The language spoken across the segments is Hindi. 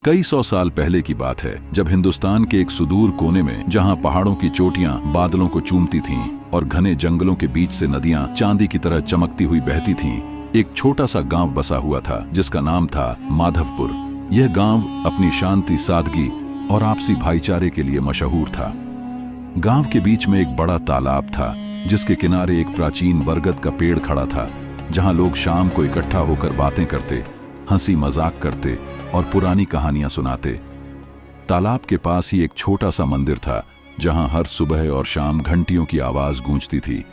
कई सौ साल पहले की बात है, जब हिंदुस्तान के एक सुदूर कोने में, जहां पहाड़ों की चोटियां बादलों को चूमती थीं और घने जंगलों के बीच से नदियां चांदी की तरह चमकती हुई बहती थीं, एक छोटा सा गांव बसा हुआ था जिसका नाम था माधवपुर। यह गांव अपनी शांति, सादगी और आपसी भाईचारे के लिए मशहूर था। गांव के बीच में एक बड़ा तालाब था जिसके किनारे एक प्राचीन बरगद का पेड़ खड़ा था, जहां लोग शाम को इकट्ठा होकर बातें करते, हंसी मजाक करते और पुरानी कहानियां सुनाते। तालाब के पास ही एक छोटा सा मंदिर था जहां हर सुबह और शाम घंटियों की आवाज गूंजती थी।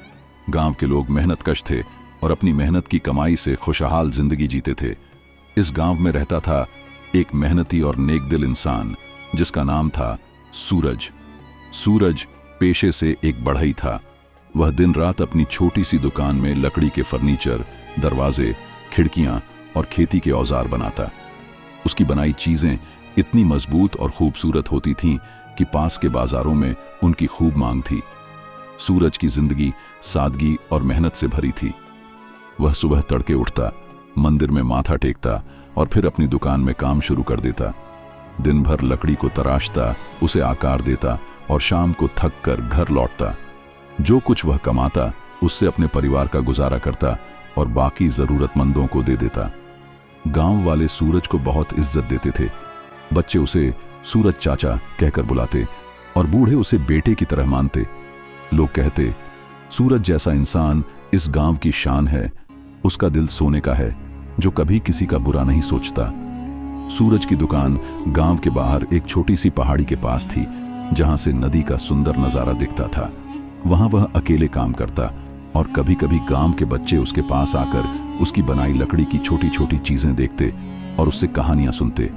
गांव के लोग मेहनतकश थे और अपनी मेहनत की कमाई से खुशहाल जिंदगी जीते थे। इस गांव में रहता था एक मेहनती और नेकदिल इंसान जिसका नाम था सूरज। सूरज पेशे से एक बढ़ई था। वह दिन रात अपनी छोटी सी दुकान में लकड़ी के फर्नीचर, दरवाजे, खिड़कियां और खेती के औजार बनाता। उसकी बनाई चीजें इतनी मजबूत और खूबसूरत होती थीं कि पास के बाजारों में उनकी खूब मांग थी। सूरज की जिंदगी सादगी और मेहनत से भरी थी। वह सुबह तड़के उठता, मंदिर में माथा टेकता और फिर अपनी दुकान में काम शुरू कर देता। दिन भर लकड़ी को तराशता, उसे आकार देता और शाम को थक कर घर लौटता। जो कुछ वह कमाता उससे अपने परिवार का गुजारा करता और बाकी जरूरतमंदों को दे देता। गांव वाले सूरज को बहुत इज्जत देते थे। बच्चे उसे सूरज चाचा कहकर बुलाते और बूढ़े उसे बेटे की तरह मानते। लोग कहते, सूरज जैसा इंसान इस गांव की शान है। उसका दिल सोने का है जो कभी किसी का बुरा नहीं सोचता। सूरज की दुकान गांव के बाहर एक छोटी सी पहाड़ी के पास थी, जहां से नदी का सुंदर नजारा दिखता था। वहां वह अकेले काम करता और कभी कभी गांव के बच्चे उसके पास आकर उसकी बनाई लकड़ी की छोटी छोटी चीजें देखते और उससे कहानियां सुनते।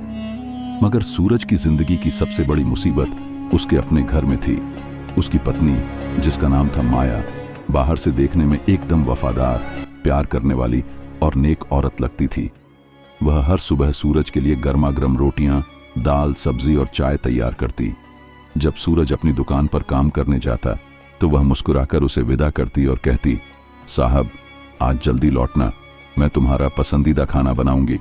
मगर सूरज की जिंदगी की सबसे बड़ी मुसीबत उसके अपने घर में थी। उसकी पत्नी, जिसका नाम था माया, बाहर से देखने में एकदम वफादार, प्यार करने वाली और नेक औरत लगती थी। वह हर सुबह सूरज के लिए गर्मा गर्म रोटियां, दाल, सब्जी और चाय तैयार करती। जब सूरज अपनी दुकान पर काम करने जाता तो वह मुस्कुराकर उसे विदा करती और कहती, साहब आज जल्दी लौटना, मैं तुम्हारा पसंदीदा खाना बनाऊंगी।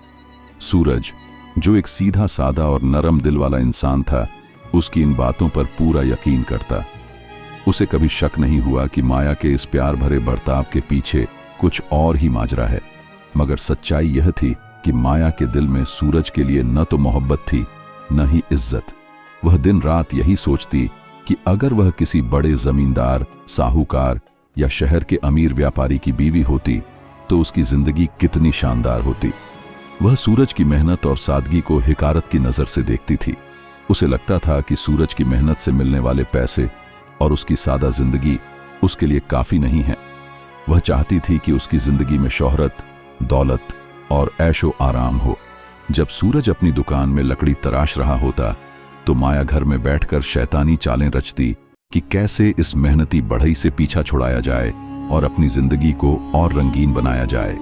सूरज, जो एक सीधा सादा और नरम दिल वाला इंसान था, उसकी इन बातों पर पूरा यकीन करता। उसे कभी शक नहीं हुआ कि माया के इस प्यार भरे बर्ताव के पीछे कुछ और ही माजरा है। मगर सच्चाई यह थी कि माया के दिल में सूरज के लिए न तो मोहब्बत थी, न ही इज्जत। वह दिन रात यही सोचती कि अगर वह किसी बड़े जमींदार, साहूकार या शहर के अमीर व्यापारी की बीवी होती तो उसकी जिंदगी कितनी शानदार होती। वह सूरज की मेहनत और सादगी को हिकारत की नजर से देखती थी। उसे लगता था कि सूरज की मेहनत से मिलने वाले पैसे और उसकी सादा जिंदगी उसके लिए काफी नहीं है। वह चाहती थी कि उसकी जिंदगी में शोहरत, दौलत और ऐशो आराम हो। जब सूरज अपनी दुकान में लकड़ी तराश रहा होता तो माया घर में बैठकर शैतानी चालें रचती कि कैसे इस मेहनती बढ़ई से पीछा छुड़ाया जाए और अपनी जिंदगी को और रंगीन बनाया जाए।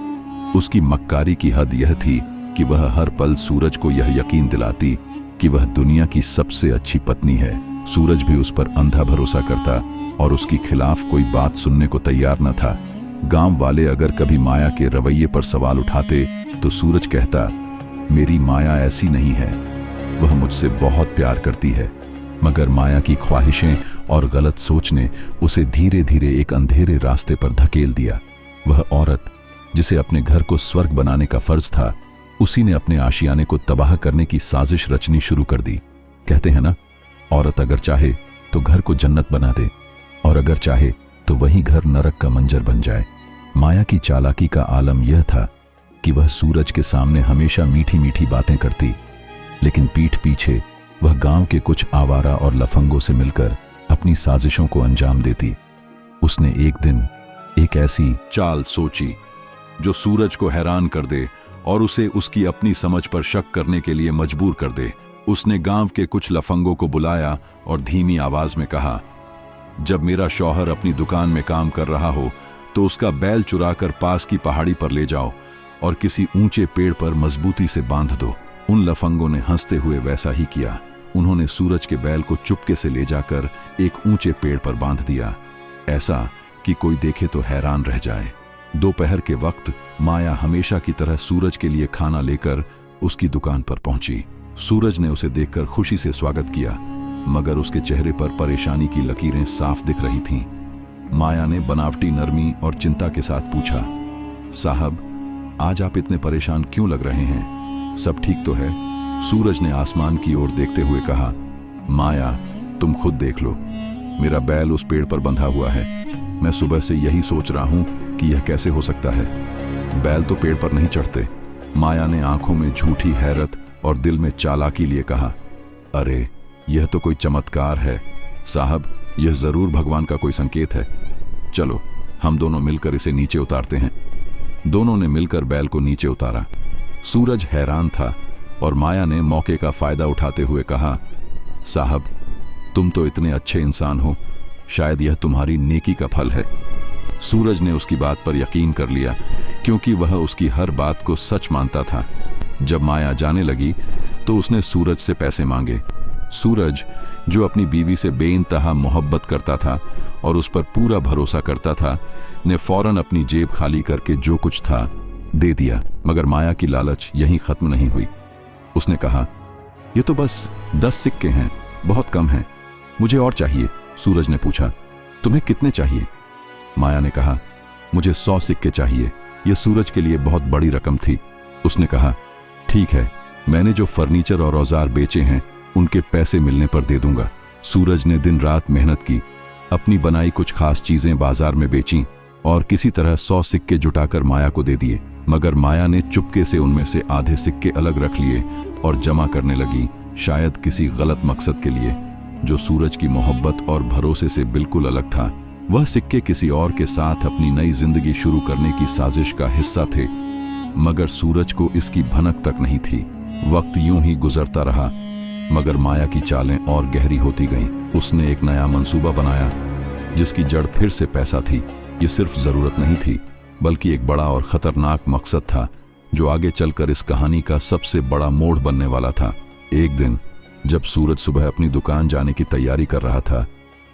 उसकी मक्कारी की हद यह थी कि वह हर पल सूरज को यह यकीन दिलाती कि वह दुनिया की सबसे अच्छी पत्नी है। सूरज भी उस पर अंधा भरोसा करता और उसके खिलाफ कोई बात सुनने को तैयार न था। गांव वाले अगर कभी माया के रवैये पर सवाल उठाते तो सूरज कहता, मेरी माया ऐसी नहीं है, वह मुझसे बहुत प्यार करती है। मगर माया की ख्वाहिशें और गलत सोच ने उसे धीरे धीरे एक अंधेरे रास्ते पर धकेल दिया। वह औरत जिसे अपने घर को स्वर्ग बनाने का फर्ज था, उसी ने अपने आशियाने को तबाह करने की साजिश रचनी शुरू कर दी। कहते हैं ना, औरत अगर चाहे तो घर को जन्नत बना दे और अगर चाहे तो वही घर नरक का मंजर बन जाए। माया की चालाकी का आलम यह था कि वह सूरज के सामने हमेशा मीठी मीठी बातें करती, लेकिन पीठ पीछे वह गांव के कुछ आवारा और लफंगों से मिलकर अपनी साजिशों को अंजाम देती। उसने एक दिन एक ऐसी चाल सोची जो सूरज को हैरान कर दे और उसे उसकी अपनी समझ पर शक करने के लिए मजबूर कर दे। उसने गांव के कुछ लफंगों को बुलाया और धीमी आवाज में कहा, जब मेरा शौहर अपनी दुकान में काम कर रहा हो तो उसका बैल चुराकर पास की पहाड़ी पर ले जाओ और किसी ऊंचे पेड़ पर मजबूती से बांध दो। उन लफंगों ने हंसते हुए वैसा ही किया। उन्होंने सूरज के बैल को चुपके से ले जाकर एक ऊंचे पेड़ पर बांध दिया, ऐसा कि कोई देखे तो हैरान रह जाए। दोपहर के वक्त माया हमेशा की तरह सूरज के लिए खाना लेकर उसकी दुकान पर पहुंची। सूरज ने उसे देखकर खुशी से स्वागत किया, मगर उसके चेहरे पर परेशानी की लकीरें साफ दिख रही थीं। माया ने बनावटी नरमी और चिंता के साथ पूछा, साहब, आज आप इतने परेशान क्यों लग रहे हैं? सब ठीक तो है? सूरज ने आसमान की ओर देखते हुए कहा, माया, तुम खुद देख लो, मेरा बैल उस पेड़ पर बंधा हुआ है। मैं सुबह से यही सोच रहा हूं कि यह कैसे हो सकता है। बैल तो पेड़ पर नहीं चढ़ते। माया ने आंखों में झूठी हैरत और दिल में चालाकी लिए कहा, अरे यह तो कोई चमत्कार है साहब, यह जरूर भगवान का कोई संकेत है। चलो हम दोनों मिलकर इसे नीचे उतारते हैं। दोनों ने मिलकर बैल को नीचे उतारा। सूरज हैरान था और माया ने मौके का फायदा उठाते हुए कहा, साहब, तुम तो इतने अच्छे इंसान हो, शायद यह तुम्हारी नेकी का फल है। सूरज ने उसकी बात पर यकीन कर लिया, क्योंकि वह उसकी हर बात को सच मानता था। जब माया जाने लगी तो उसने सूरज से पैसे मांगे। सूरज, जो अपनी बीवी से बेइंतहा मोहब्बत करता था और उस पर पूरा भरोसा करता था, ने फौरन अपनी जेब खाली करके जो कुछ था दे दिया। मगर माया की लालच यहीं खत्म नहीं हुई। उसने कहा, ये तो बस 10 सिक्के हैं, बहुत कम हैं, मुझे और चाहिए। सूरज ने पूछा, तुम्हें कितने चाहिए? माया ने कहा, मुझे 100 सिक्के चाहिए। यह सूरज के लिए बहुत बड़ी रकम थी। उसने कहा, ठीक है, मैंने जो फर्नीचर और औजार बेचे हैं उनके पैसे मिलने पर दे दूंगा। सूरज ने दिन रात मेहनत की, अपनी बनाई कुछ खास चीजें बाजार में बेचीं और किसी तरह 100 सिक्के जुटाकर माया को दे दिए। मगर माया ने चुपके से उनमें से आधे सिक्के अलग रख लिए और जमा करने लगी, शायद किसी गलत मकसद के लिए जो सूरज की मोहब्बत और भरोसे से बिल्कुल अलग था। वह सिक्के किसी और के साथ अपनी नई जिंदगी शुरू करने की साजिश का हिस्सा थे, मगर सूरज को इसकी भनक तक नहीं थी। वक्त यूं ही गुजरता रहा, मगर माया की चालें और गहरी होती गईं। उसने एक नया मंसूबा बनाया जिसकी जड़ फिर से पैसा थी। ये सिर्फ जरूरत नहीं थी, बल्कि एक बड़ा और खतरनाक मकसद था जो आगे चलकर इस कहानी का सबसे बड़ा मोड़ बनने वाला था। एक दिन जब सूरज सुबह अपनी दुकान जाने की तैयारी कर रहा था,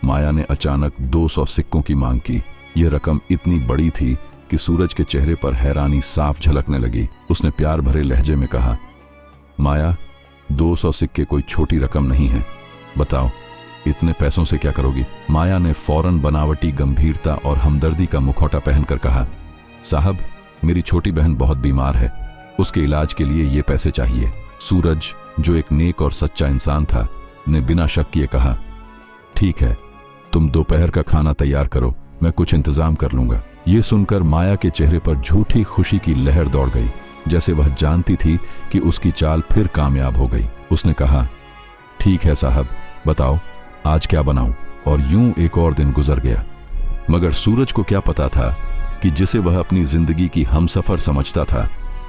माया ने अचानक 200 सिक्कों की मांग की। यह रकम इतनी बड़ी थी कि सूरज के चेहरे पर हैरानी साफ झलकने लगी। उसने प्यार भरे लहजे में कहा, माया, 200 सिक्के कोई छोटी रकम नहीं है, बताओ इतने पैसों से क्या करोगी? माया ने फौरन बनावटी गंभीरता और हमदर्दी का मुखौटा पहनकर कहा, साहब, मेरी छोटी बहन बहुत बीमार है, उसके इलाज के लिए ये पैसे चाहिए। सूरज, जो एक नेक और सच्चा इंसान था, ने बिना शक किए कहा, ठीक है, तुम दोपहर का खाना तैयार करो, मैं कुछ इंतजाम कर लूंगा। ये सुनकर माया के चेहरे पर झूठी खुशी की लहर दौड़ गई, जैसे वह जानती थी कि उसकी चाल फिर कामयाब हो गई। उसने कहा, ठीक है साहब, बताओ आज क्या बनाऊं? और यूं एक और दिन गुजर गया। मगर सूरज को क्या पता था कि जिसे वह अपनी जिंदगी की हमसफर समझता था,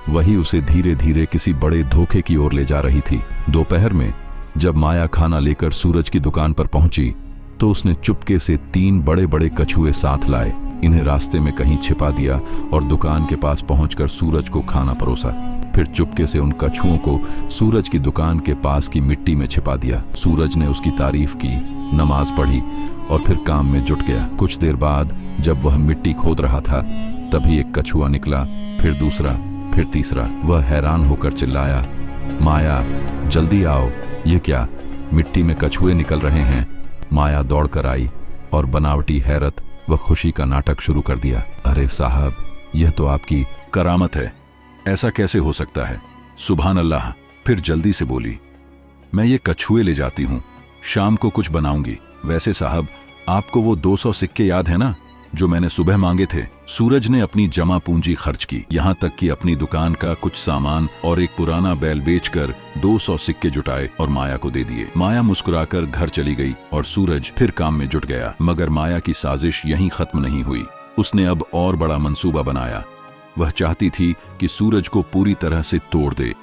वही उसे धीरे धीरे किसी बड़े धोखे की ओर ले जा रही थी। दोपहर में जब माया खाना लेकर सूरज की दुकान पर पहुंची तो उसने चुपके से 3 बड़े बड़े कछुए साथ लाए। इन्हें रास्ते में कहीं छिपा दिया और दुकान के पास पहुंचकर सूरज को खाना परोसा। फिर चुपके से उन कछुओं को सूरज की दुकान के पास की मिट्टी में छिपा दिया। सूरज ने उसकी तारीफ की, नमाज पढ़ी और फिर काम में जुट गया। कुछ देर बाद जब वह मिट्टी खोद रहा था, तभी एक कछुआ निकला, फिर दूसरा, फिर तीसरा। वह हैरान होकर चिल्लाया, माया, जल्दी आओ, ये क्या, मिट्टी में कछुए निकल रहे हैं। माया दौड़कर आई और बनावटी हैरत व खुशी का नाटक शुरू कर दिया। अरे साहब, यह तो आपकी करामत है, ऐसा कैसे हो सकता है? सुभान अल्लाह। फिर जल्दी से बोली, मैं ये कछुए ले जाती हूँ, शाम को कुछ बनाऊंगी। वैसे साहब, आपको वो 200 सिक्के याद है ना, जो मैंने सुबह मांगे थे? सूरज ने अपनी जमा पूंजी खर्च की, यहाँ तक कि अपनी दुकान का कुछ सामान और एक पुराना बैल बेचकर 200 सिक्के जुटाए और माया को दे दिए। माया मुस्कुराकर घर चली गई और सूरज फिर काम में जुट गया। मगर माया की साजिश यहीं खत्म नहीं हुई। उसने अब और बड़ा मंसूबा बनाया। वह चाहती थी कि सूरज को पूरी तरह से तोड़ दे,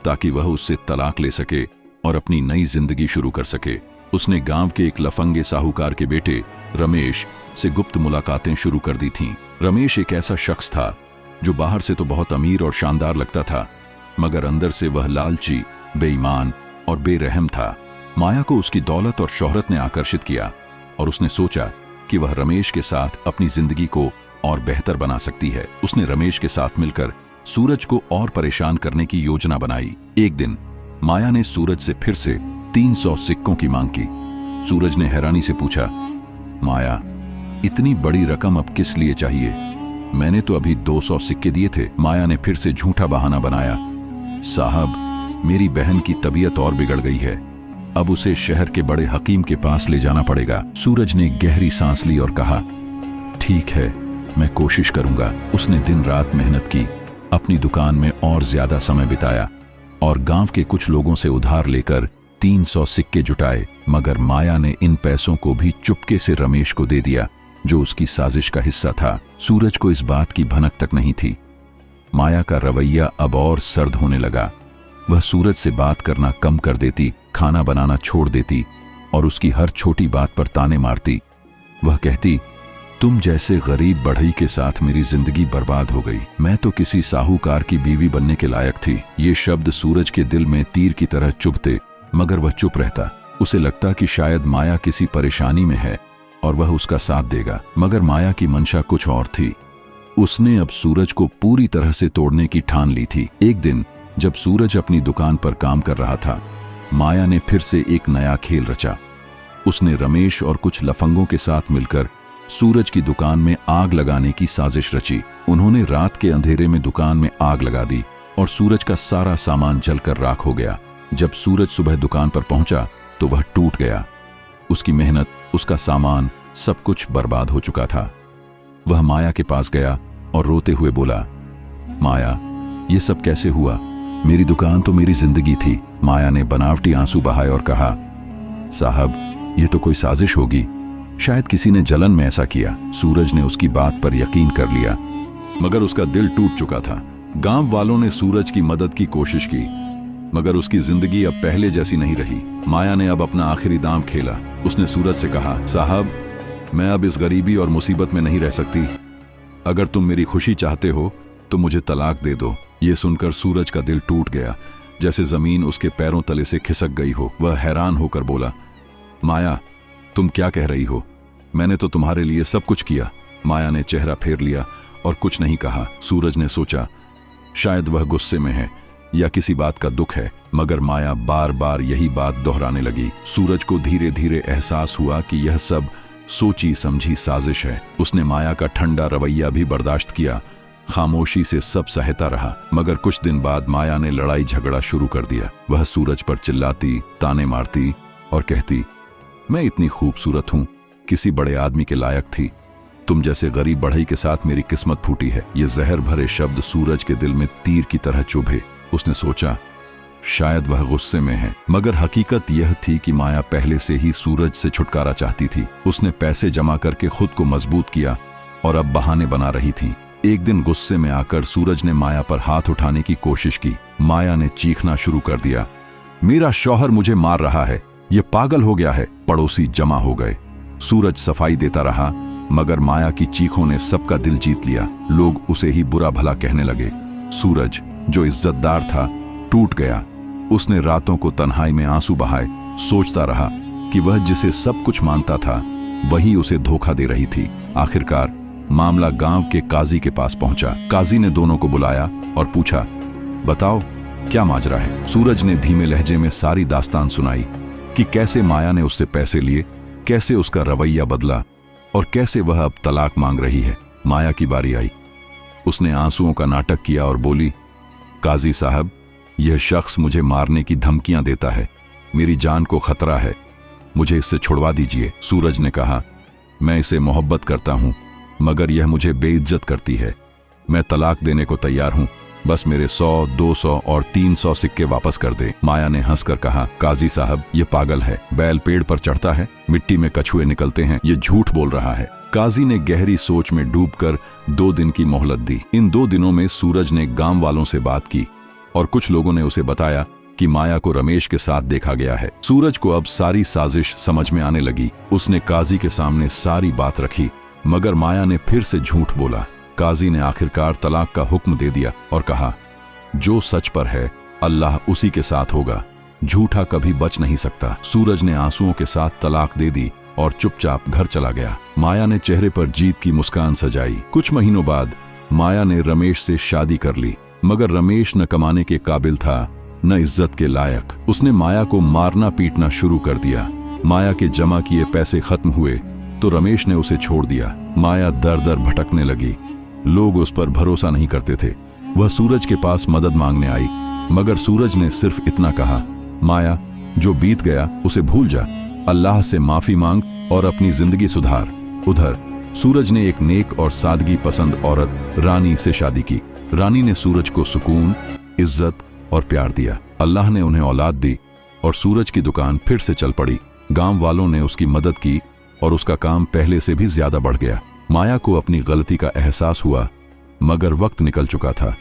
ताकि वह उससे तलाक ले सके और अपनी नई जिंदगी शुरू कर सके। उसने गांव के एक लफंगे साहूकार के बेटे रमेश से गुप्त मुलाकातें शुरू कर दी थीं। रमेश एक ऐसा शख्स था जो बाहर से तो बहुत अमीर और शानदार लगता था, मगर अंदर से वह लालची, बेईमान और बेरहम था। माया को उसकी दौलत और शोहरत ने आकर्षित किया और उसने सोचा कि वह रमेश के साथ अपनी जिंदगी को और बेहतर बना सकती है। उसने रमेश के साथ मिलकर सूरज को और परेशान करने की योजना बनाई। एक दिन माया ने सूरज से फिर से 300 सिक्कों की मांग की। सूरज ने हैरानी से पूछा, माया, इतनी बड़ी रकम अब किस लिए चाहिए? मैंने तो अभी 200 सिक्के दिए थे। माया ने फिर से झूठा बहाना बनाया, साहब, मेरी बहन की तबीयत और बिगड़ गई है, अब उसे शहर के बड़े हकीम के पास ले जाना पड़ेगा। सूरज ने गहरी सांस ली और कहा, ठीक है, मैं कोशिश करूंगा। उसने दिन रात मेहनत की, अपनी दुकान में और ज्यादा समय बिताया और गांव के कुछ लोगों से उधार लेकर 300 सिक्के जुटाए। मगर माया ने इन पैसों को भी चुपके से रमेश को दे दिया, जो उसकी साजिश का हिस्सा था। सूरज को इस बात की भनक तक नहीं थी। माया का रवैया अब और सर्द होने लगा। वह सूरज से बात करना कम कर देती, खाना बनाना छोड़ देती और उसकी हर छोटी बात पर ताने मारती। वह कहती, तुम जैसे गरीब बढ़ई के साथ मेरी जिंदगी बर्बाद हो गई। मैं तो किसी साहूकार की बीवी बनने के लायक थी। ये शब्द सूरज के दिल में तीर की तरह चुभते, मगर वह चुप रहता। उसे लगता कि शायद माया किसी परेशानी में है और वह उसका साथ देगा, मगर माया की मंशा कुछ और थी। उसने अब सूरज को पूरी तरह से तोड़ने की ठान ली थी। एक दिन जब सूरज अपनी दुकान पर काम कर रहा था, माया ने फिर से एक नया खेल रचा। उसने रमेश और कुछ लफंगों के साथ मिलकर सूरज की दुकान में आग लगाने की साजिश रची। उन्होंने रात के अंधेरे में दुकान में आग लगा दी और सूरज का सारा सामान जलकर राख हो गया। जब सूरज सुबह दुकान पर पहुंचा तो वह टूट गया। उसकी मेहनत, उसका सामान, सब कुछ बर्बाद हो चुका था। वह माया के पास गया और रोते हुए बोला, माया, ये सब कैसे हुआ? मेरी दुकान तो मेरी जिंदगी थी। माया ने बनावटी आंसू बहाए और कहा, साहब, ये तो कोई साजिश होगी, शायद किसी ने जलन में ऐसा किया। सूरज ने उसकी बात पर यकीन कर लिया, मगर उसका दिल टूट चुका था। गांव वालों ने सूरज की मदद की कोशिश की, मगर उसकी जिंदगी अब पहले जैसी नहीं रही। माया ने अब अपना आखिरी दांव खेला। उसने सूरज से कहा, साहब, मैं अब इस गरीबी और मुसीबत में नहीं रह सकती। अगर तुम मेरी खुशी चाहते हो तो मुझे तलाक दे दो। ये सुनकर सूरज का दिल टूट गया, जैसे जमीन उसके पैरों तले से खिसक गई हो। वह हैरान होकर बोला, माया, तुम क्या कह रही हो? मैंने तो तुम्हारे लिए सब कुछ किया। माया ने चेहरा फेर लिया और कुछ नहीं कहा। सूरज ने सोचा, शायद वह गुस्से में है या किसी बात का दुख है, मगर माया बार बार यही बात दोहराने लगी। सूरज को धीरे धीरे एहसास हुआ कि यह सब सोची समझी साजिश है। उसने माया का ठंडा रवैया भी बर्दाश्त किया, खामोशी से सब सहता रहा। मगर कुछ दिन बाद माया ने लड़ाई झगड़ा शुरू कर दिया। वह सूरज पर चिल्लाती, ताने मारती और कहती, मैं इतनी खूबसूरत हूं, किसी बड़े आदमी के लायक थी। तुम जैसे गरीब बढ़ई के साथ मेरी किस्मत फूटी है। ये जहर भरे शब्द सूरज के दिल में तीर की तरह चुभे। उसने सोचा, शायद वह गुस्से में है, मगर हकीकत यह थी कि माया पहले से ही सूरज से छुटकारा चाहती थी। उसने पैसे जमा करके खुद को मजबूत किया और अब बहाने बना रही थी। एक दिन गुस्से में आकर सूरज ने माया पर हाथ उठाने की कोशिश की। माया ने चीखना शुरू कर दिया, मेरा शौहर मुझे मार रहा है, ये पागल हो गया है। पड़ोसी जमा हो गए। सूरज सफाई देता रहा, मगर माया की चीखों ने सबका दिल जीत लिया। लोग उसे ही बुरा भला कहने लगे। सूरज, जो इज्जतदार था, टूट गया। उसने रातों को तन्हाई में आंसू बहाए, सोचता रहा कि वह जिसे सब कुछ मानता था वही उसे धोखा दे रही थी। आखिरकार मामला गांव के काजी के पास पहुंचा। काजी ने दोनों को बुलाया और पूछा, बताओ क्या माजरा है? सूरज ने धीमे लहजे में सारी दास्तान सुनाई कि कैसे माया ने उससे पैसे लिए, कैसे उसका रवैया बदला और कैसे वह अब तलाक मांग रही है। माया की बारी आई। उसने आंसुओं का नाटक किया और बोली, काजी साहब, यह शख्स मुझे मारने की धमकियां देता है, मेरी जान को खतरा है, मुझे इससे छुड़वा दीजिए। सूरज ने कहा, मैं इसे मोहब्बत करता हूं, मगर यह मुझे बेइज्जत करती है। मैं तलाक देने को तैयार हूं, बस मेरे 100, 200 और 300 सिक्के वापस कर दे। माया ने हंसकर कहा, काजी साहब, ये पागल है। बैल पेड़ पर चढ़ता है, मिट्टी में कछुए निकलते हैं, ये झूठ बोल रहा है। काजी ने गहरी सोच में डूबकर 2 दिन की मोहलत दी। इन 2 दिनों में सूरज ने गांव वालों से बात की और कुछ लोगों ने उसे बताया कि माया को रमेश के साथ देखा गया है। सूरज को अब सारी साजिश समझ में आने लगी। उसने काजी के सामने सारी बात रखी, मगर माया ने फिर से झूठ बोला। काजी ने आखिरकार तलाक का हुक्म दे दिया और कहा, जो सच पर है अल्लाह उसी के साथ होगा, झूठा कभी बच नहीं सकता। सूरज ने आंसुओं के साथ तलाक दे दी और चुपचाप घर चला गया। माया ने चेहरे पर जीत की मुस्कान सजाई। कुछ महीनों बाद माया ने रमेश से शादी कर ली, मगर रमेश न कमाने के काबिल था न इज्जत के लायक। उसने माया को मारना पीटना शुरू कर दिया। माया के जमा किए पैसे खत्म हुए तो रमेश ने उसे छोड़ दिया। माया दर दर भटकने लगी। लोग उस पर भरोसा नहीं करते थे। वह सूरज के पास मदद मांगने आई, मगर सूरज ने सिर्फ इतना कहा, माया, जो बीत गया उसे भूल जा, अल्लाह से माफी मांग और अपनी जिंदगी सुधार। उधर सूरज ने एक नेक और सादगी पसंद औरत रानी से शादी की। रानी ने सूरज को सुकून, इज्जत और प्यार दिया। अल्लाह ने उन्हें औलाद दी और सूरज की दुकान फिर से चल पड़ी। गांव वालों ने उसकी मदद की और उसका काम पहले से भी ज्यादा बढ़ गया। माया को अपनी गलती का एहसास हुआ, मगर वक्त निकल चुका था।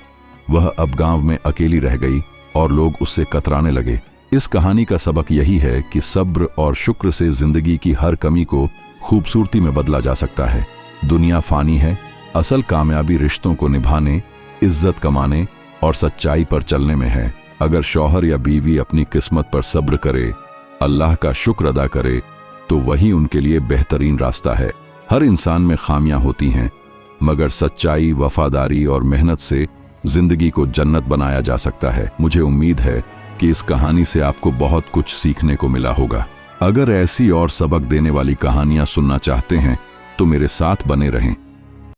वह अब गांव में अकेली रह गई और लोग उससे कतराने लगे। इस कहानी का सबक यही है कि सब्र और शुक्र से जिंदगी की हर कमी को खूबसूरती में बदला जा सकता है। दुनिया फानी है, असल कामयाबी रिश्तों को निभाने, इज्जत कमाने और सच्चाई पर चलने में है। अगर शौहर या बीवी अपनी किस्मत पर सब्र करे, अल्लाह का शुक्र अदा करे, तो वही उनके लिए बेहतरीन रास्ता है। हर इंसान में खामियां होती हैं, मगर सच्चाई, वफादारी और मेहनत से जिंदगी को जन्नत बनाया जा सकता है। मुझे उम्मीद है कि इस कहानी से आपको बहुत कुछ सीखने को मिला होगा। अगर ऐसी और सबक देने वाली कहानियां सुनना चाहते हैं तो मेरे साथ बने रहें।